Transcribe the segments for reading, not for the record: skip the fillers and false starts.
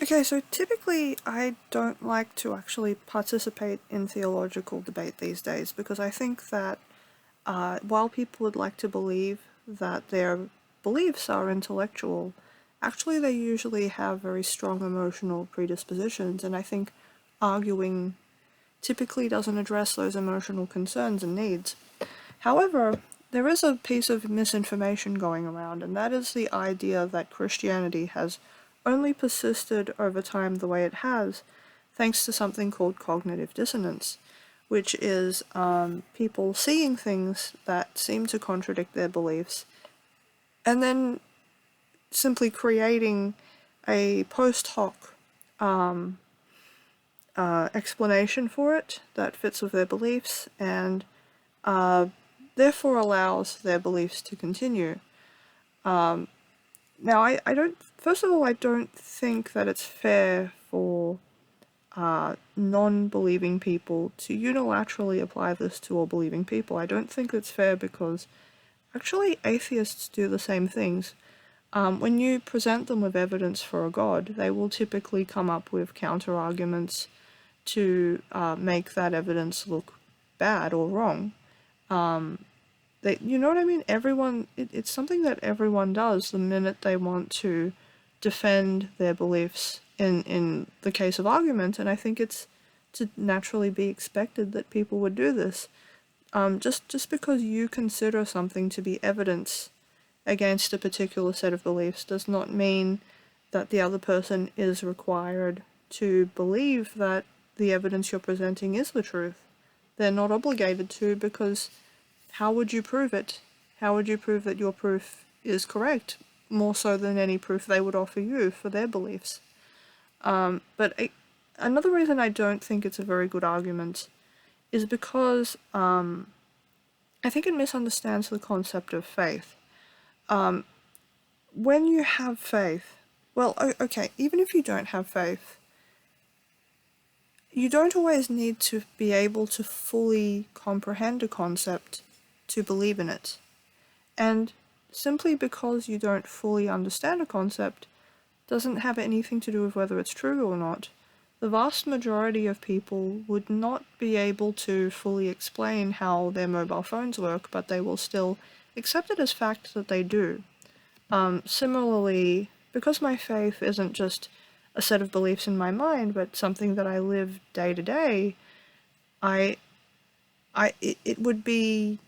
Okay, so typically I don't like to actually participate in theological debate these days because I think that while people would like to believe that their beliefs are intellectual, actually they usually have very strong emotional predispositions, and I think arguing typically doesn't address those emotional concerns and needs. However, there is a piece of misinformation going around, and that is the idea that Christianity has only persisted over time the way it has, thanks to something called cognitive dissonance, which is people seeing things that seem to contradict their beliefs, and then simply creating a post-hoc explanation for it that fits with their beliefs, and therefore allows their beliefs to continue. Now, I don't, first of all, I don't think that it's fair for non-believing people to unilaterally apply this to all believing people. I don't think it's fair because actually atheists do the same things. When you present them with evidence for a god, they will typically come up with counter-arguments to make that evidence look bad or wrong. You know what I mean? It's something that everyone does the minute they want to defend their beliefs in the case of argument, and I think it's to naturally be expected that people would do this. Just because you consider something to be evidence against a particular set of beliefs does not mean that the other person is required to believe that the evidence you're presenting is the truth. They're not obligated to, because how would you prove it? How would you prove that your proof is correct? More so than any proof they would offer you for their beliefs. Another reason I don't think it's a very good argument is because I think it misunderstands the concept of faith. When you have faith, well, okay, even if you don't have faith, you don't always need to be able to fully comprehend a concept to believe in it. And simply because you don't fully understand a concept doesn't have anything to do with whether it's true or not. The vast majority of people would not be able to fully explain how their mobile phones work, but they will still accept it as fact that they do. Similarly, because my faith isn't just a set of beliefs in my mind, but something that I live day to day, it would be,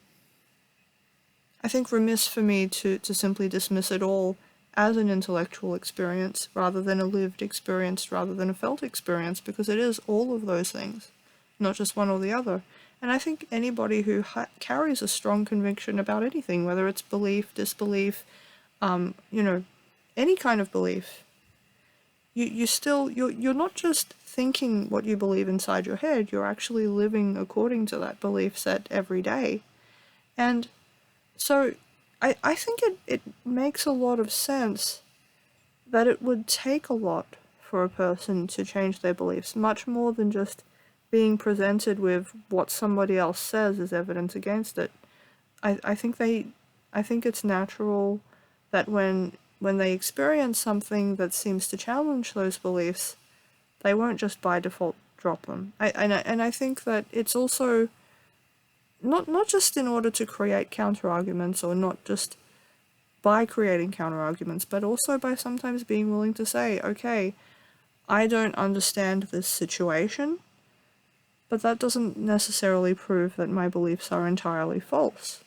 I think, remiss for me to simply dismiss it all as an intellectual experience rather than a lived experience, rather than a felt experience, because it is all of those things, not just one or the other. And I think anybody who carries a strong conviction about anything, whether it's belief, disbelief, any kind of belief, you're not just thinking what you believe inside your head, you're actually living according to that belief set every day. And so I think it makes a lot of sense that it would take a lot for a person to change their beliefs, much more than just being presented with what somebody else says as evidence against it. I think it's natural that when they experience something that seems to challenge those beliefs, they won't just by default drop them. I think that it's also not just in order to create counter-arguments, or not just by creating counter-arguments, but also by sometimes being willing to say, okay, I don't understand this situation, but that doesn't necessarily prove that my beliefs are entirely false.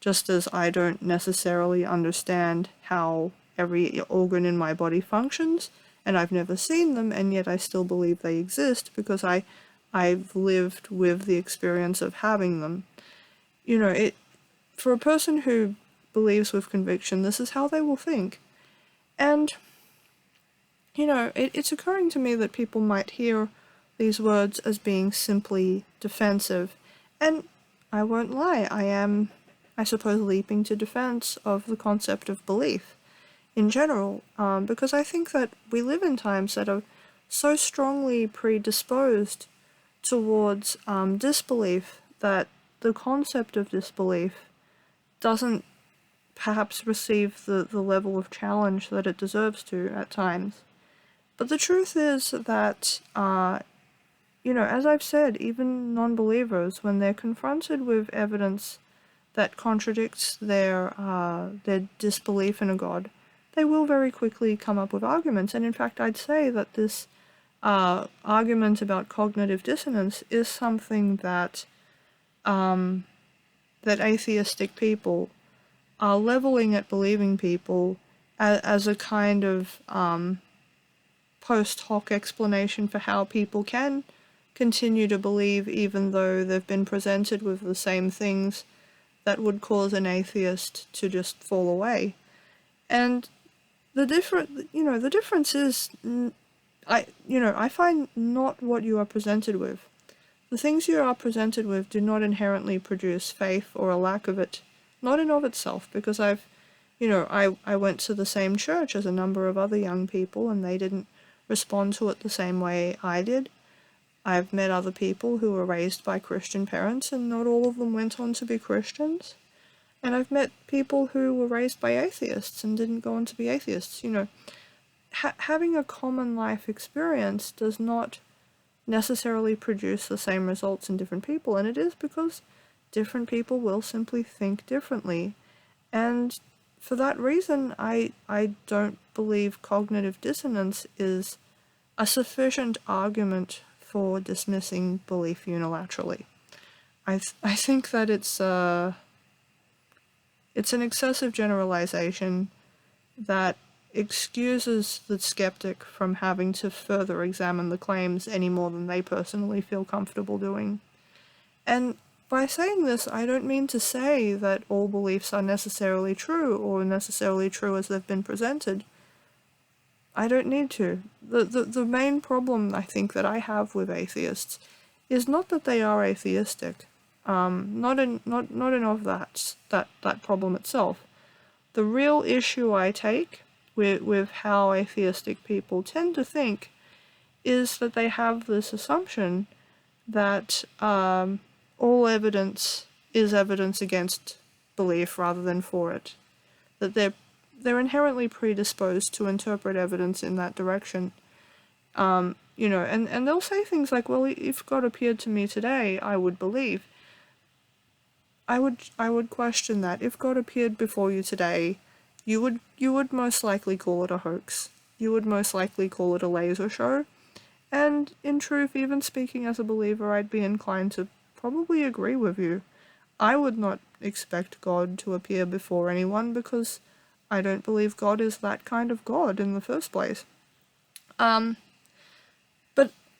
Just as I don't necessarily understand how every organ in my body functions, and I've never seen them, and yet I still believe they exist because I've lived with the experience of having them. For a person who believes with conviction, this is how they will think. And, it's occurring to me that people might hear these words as being simply defensive, and I won't lie, I am, I suppose, leaping to defense of the concept of belief in general, because I think that we live in times that are so strongly predisposed towards disbelief that the concept of disbelief doesn't perhaps receive the level of challenge that it deserves to at times. But the truth is that, as I've said, even non-believers, when they're confronted with evidence that contradicts their disbelief in a God, they will very quickly come up with arguments. And in fact, I'd say that this argument about cognitive dissonance is something that that atheistic people are leveling at believing people as a kind of post-hoc explanation for how people can continue to believe even though they've been presented with the same things that would cause an atheist to just fall away. And the difference is, I find not what you are presented with. The things you are presented with do not inherently produce faith or a lack of it, not in of itself, because I went to the same church as a number of other young people and they didn't respond to it the same way I did. I've met other people who were raised by Christian parents and not all of them went on to be Christians. And I've met people who were raised by atheists and didn't go on to be atheists. Having a common life experience does not necessarily produce the same results in different people, and it is because different people will simply think differently. And for that reason, I don't believe cognitive dissonance is a sufficient argument for dismissing belief unilaterally. I think that it's an excessive generalization that excuses the skeptic from having to further examine the claims any more than they personally feel comfortable doing. And by saying this, I don't mean to say that all beliefs are necessarily true or necessarily true as they've been presented. I don't need to. The main problem I think that I have with atheists is not that they are atheistic, not of that problem itself. The real issue I take with how atheistic people tend to think is that they have this assumption that all evidence is evidence against belief rather than for it. That they're inherently predisposed to interpret evidence in that direction. And they'll say things like, well, if God appeared to me today, I would believe. I would question that. If God appeared before you today, you would most likely call it a hoax. You would most likely call it a laser show. And in truth, even speaking as a believer, I'd be inclined to probably agree with you. I would not expect God to appear before anyone because I don't believe God is that kind of God in the first place. But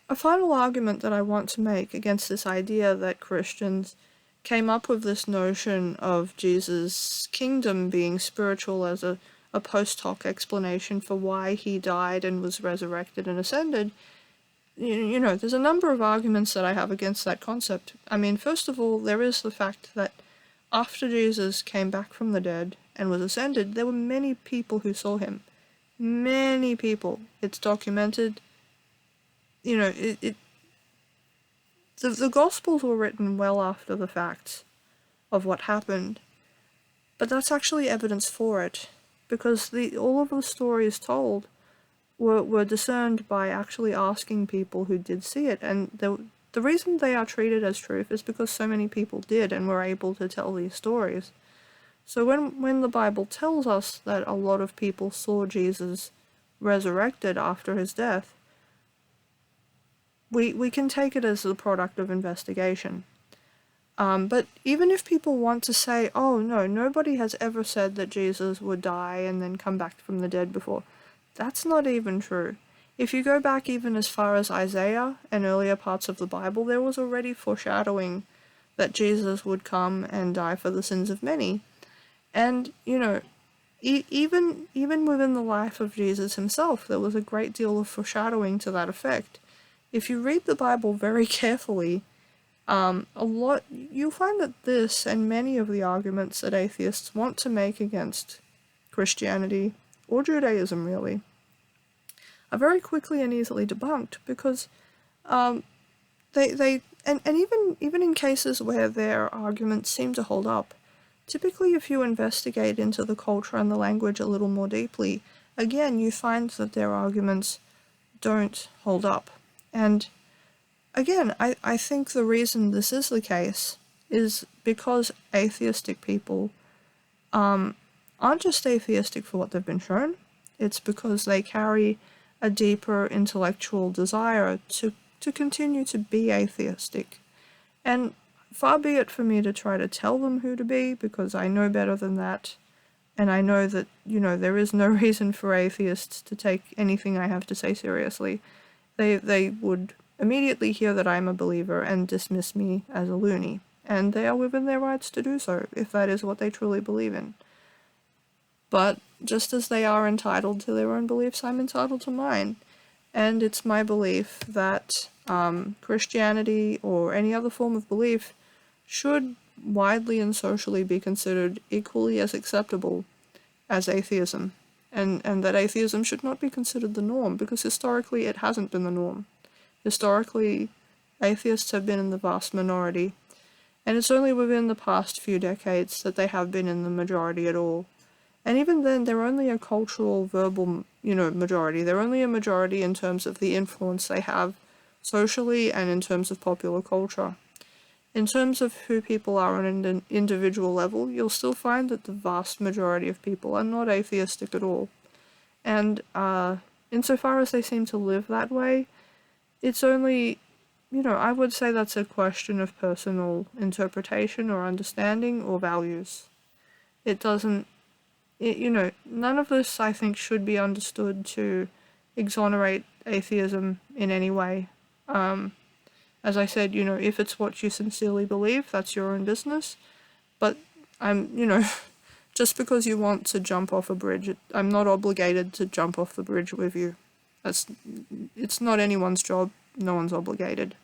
a final argument that I want to make against this idea that Christians came up with this notion of Jesus' kingdom being spiritual as a post-hoc explanation for why he died and was resurrected and ascended, there's a number of arguments that I have against that concept. I mean, first of all, there is the fact that after Jesus came back from the dead and was ascended, there were many people who saw him. Many people. It's documented. The Gospels were written well after the fact of what happened, but that's actually evidence for it, because all of the stories told were discerned by actually asking people who did see it, and the reason they are treated as truth is because so many people did and were able to tell these stories. So when the Bible tells us that a lot of people saw Jesus resurrected after his death, we can take it as the product of investigation. But even if people want to say, oh no, nobody has ever said that Jesus would die and then come back from the dead before, that's not even true. If you go back even as far as Isaiah and earlier parts of the Bible, there was already foreshadowing that Jesus would come and die for the sins of many. And, even within the life of Jesus himself, there was a great deal of foreshadowing to that effect. If you read the Bible very carefully, you'll find that this and many of the arguments that atheists want to make against Christianity, or Judaism really, are very quickly and easily debunked, because even in cases where their arguments seem to hold up, typically if you investigate into the culture and the language a little more deeply, again you find that their arguments don't hold up. And again, I think the reason this is the case is because atheistic people aren't just atheistic for what they've been shown, it's because they carry a deeper intellectual desire to continue to be atheistic. And far be it for me to try to tell them who to be, because I know better than that. And I know that, there is no reason for atheists to take anything I have to say seriously. They would immediately hear that I'm a believer and dismiss me as a loony. And they are within their rights to do so, if that is what they truly believe in. But just as they are entitled to their own beliefs, I'm entitled to mine. And it's my belief that Christianity or any other form of belief should widely and socially be considered equally as acceptable as atheism. And that atheism should not be considered the norm, because historically it hasn't been the norm. Historically, atheists have been in the vast minority, and it's only within the past few decades that they have been in the majority at all. And even then, they're only a cultural, verbal, majority. They're only a majority in terms of the influence they have socially and in terms of popular culture. In terms of who people are on an individual level, you'll still find that the vast majority of people are not atheistic at all. And insofar as they seem to live that way, it's only, I would say that's a question of personal interpretation or understanding or values. It doesn't, none of this I think should be understood to exonerate atheism in any way. As I said, if it's what you sincerely believe, that's your own business. But just because you want to jump off a bridge, I'm not obligated to jump off the bridge with you. It's not anyone's job. No one's obligated.